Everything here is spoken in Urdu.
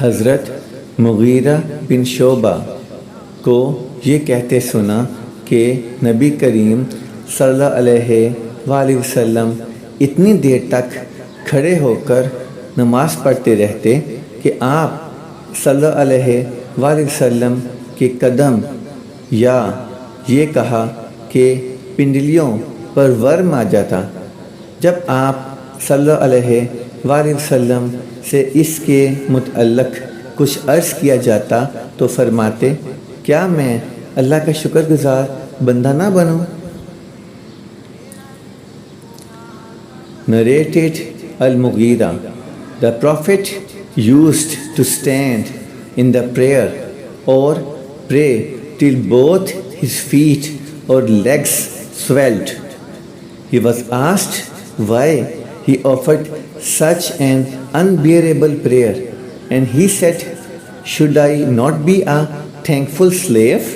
حضرت مغیرہ بن شعبہ کو یہ کہتے سنا کہ نبی کریم صلی اللہ علیہ وآلہ وسلم اتنی دیر تک کھڑے ہو کر نماز پڑھتے رہتے کہ آپ صلی اللہ علیہ وآلہ وسلم کے قدم یا یہ کہا کہ پنڈلیوں پر ورم آ جاتا۔ جب آپ صلی اللہ علیہ وآلہ وسلم سے اس کے متعلق کچھ عرض کیا جاتا تو فرماتے، کیا میں اللہ کا شکر گزار بندہ نہ بنوں؟ Narrated Al-Mughira, the Prophet used to stand in the prayer or pray till both his feet or legs swelled. He was asked why he offered such an unbearable prayer, and he said, "Should I not be a thankful slave?"